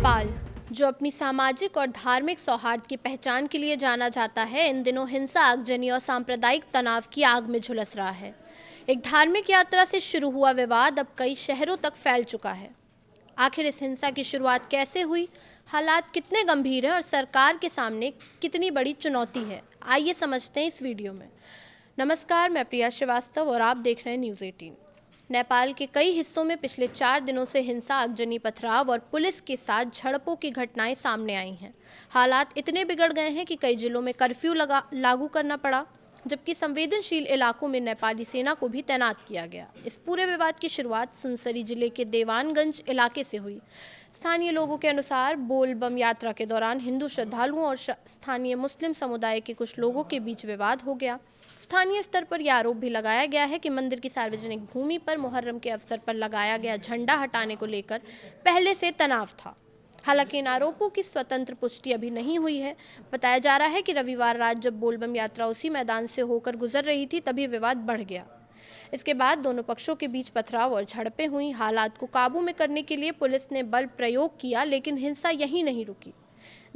नेपाल, जो अपनी सामाजिक और धार्मिक सौहार्द की पहचान के लिए जाना जाता है, इन दिनों हिंसा, आगजनी और सांप्रदायिक तनाव की आग में झुलस रहा है। एक धार्मिक यात्रा से शुरू हुआ विवाद अब कई शहरों तक फैल चुका है। आखिर इस हिंसा की शुरुआत कैसे हुई, हालात कितने गंभीर हैं और सरकार के सामने कितनी बड़ी चुनौती है, आइए समझते हैं इस वीडियो में। नमस्कार, मैं प्रिया श्रीवास्तव और आप देख रहे हैं न्यूज़ 18। नेपाल के कई हिस्सों में पिछले 4 दिनों से हिंसा, आगजनी, पथराव और पुलिस के साथ झड़पों की घटनाएं सामने आई हैं। हालात इतने बिगड़ गए हैं कि कई जिलों में कर्फ्यू लागू करना पड़ा, जबकि संवेदनशील इलाकों में नेपाली सेना को भी तैनात किया गया। इस पूरे विवाद की शुरुआत सुनसरी जिले के देवानगंज इलाके से हुई। स्थानीय लोगों के अनुसार बोलबम यात्रा के दौरान हिंदू श्रद्धालुओं और स्थानीय मुस्लिम समुदाय के कुछ लोगों के बीच विवाद हो गया। स्थानीय स्तर पर यह आरोप भी लगाया गया है कि मंदिर की सार्वजनिक भूमि पर मुहर्रम के अवसर पर लगाया गया झंडा हटाने को लेकर पहले से तनाव था। हालांकि इन आरोपों की स्वतंत्र पुष्टि अभी नहीं हुई है। बताया जा रहा है कि रविवार रात जब बोलबम यात्रा उसी मैदान से होकर गुजर रही थी, तभी विवाद बढ़ गया। इसके बाद दोनों पक्षों के बीच पथराव और झड़पें हुई। हालात को काबू में करने के लिए पुलिस ने बल प्रयोग किया, लेकिन हिंसा यहीं नहीं रुकी।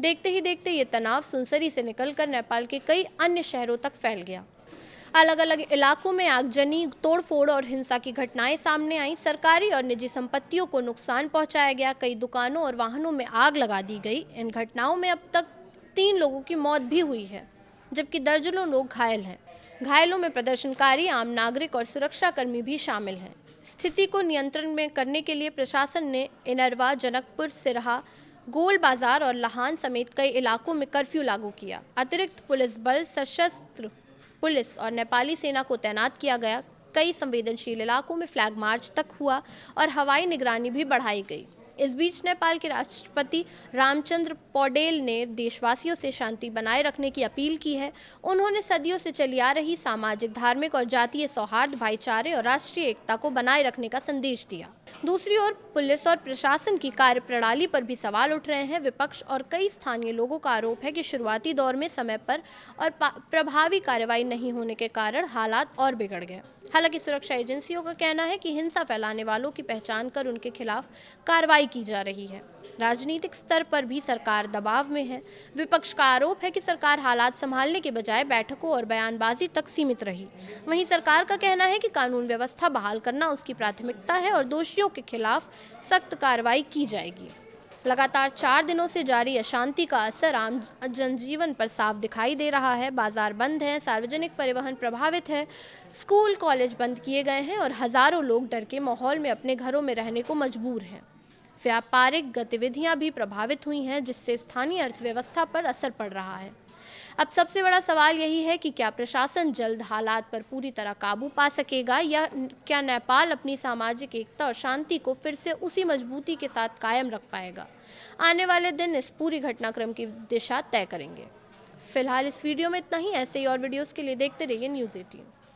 देखते ही देखते ये तनाव सुनसरी से निकलकर नेपाल के कई अन्य शहरों तक फैल गया। अलग अलग इलाकों में आगजनी, तोड़फोड़ और हिंसा की घटनाएं सामने आई। सरकारी और निजी संपत्तियों को नुकसान पहुंचाया गया, कई दुकानों और वाहनों में आग लगा दी गई। इन घटनाओं में अब तक 3 लोगों की मौत भी हुई है, जबकि दर्जनों लोग घायल हैं। घायलों में प्रदर्शनकारी, आम नागरिक और सुरक्षाकर्मी भी शामिल हैं। स्थिति को नियंत्रण में करने के लिए प्रशासन ने इनरवा, जनकपुर, सिरहा, गोल बाजार और लाहान समेत कई इलाकों में कर्फ्यू लागू किया। अतिरिक्त पुलिस बल, सशस्त्र पुलिस और नेपाली सेना को तैनात किया गया। कई संवेदनशील इलाकों में फ्लैग मार्च तक हुआ और हवाई निगरानी भी बढ़ाई गई। इस बीच नेपाल के राष्ट्रपति रामचंद्र पौडेल ने देशवासियों से शांति बनाए रखने की अपील की है। उन्होंने सदियों से चली आ रही सामाजिक, धार्मिक और जातीय सौहार्द, भाईचारे और राष्ट्रीय एकता को बनाए रखने का संदेश दिया। दूसरी ओर पुलिस और प्रशासन की कार्यप्रणाली पर भी सवाल उठ रहे हैं। विपक्ष और कई स्थानीय लोगों का आरोप है कि शुरुआती दौर में समय पर और प्रभावी कार्रवाई नहीं होने के कारण हालात और बिगड़ गए। हालांकि सुरक्षा एजेंसियों का कहना है कि हिंसा फैलाने वालों की पहचान कर उनके खिलाफ कार्रवाई की जा रही है। राजनीतिक स्तर पर भी सरकार दबाव में है। विपक्ष का आरोप है कि सरकार हालात संभालने के बजाय बैठकों और बयानबाजी तक सीमित रही। वहीं सरकार का कहना है कि कानून व्यवस्था बहाल करना उसकी प्राथमिकता है और दोषियों के खिलाफ सख्त कार्रवाई की जाएगी। लगातार 4 दिनों से जारी अशांति का असर आम जनजीवन पर साफ दिखाई दे रहा है। बाजार बंद हैं, सार्वजनिक परिवहन प्रभावित है, स्कूल कॉलेज बंद किए गए हैं और हजारों लोग डर के माहौल में अपने घरों में रहने को मजबूर हैं। व्यापारिक गतिविधियां भी प्रभावित हुई हैं, जिससे स्थानीय अर्थव्यवस्था पर असर पड़ रहा है। अब सबसे बड़ा सवाल यही है कि क्या प्रशासन जल्द हालात पर पूरी तरह काबू पा सकेगा, या क्या नेपाल अपनी सामाजिक एकता और शांति को फिर से उसी मजबूती के साथ कायम रख पाएगा। आने वाले दिन इस पूरी घटनाक्रम की दिशा तय करेंगे। फिलहाल इस वीडियो में इतना ही। ऐसे ही और वीडियोस के लिए देखते रहिए न्यूज़ 18।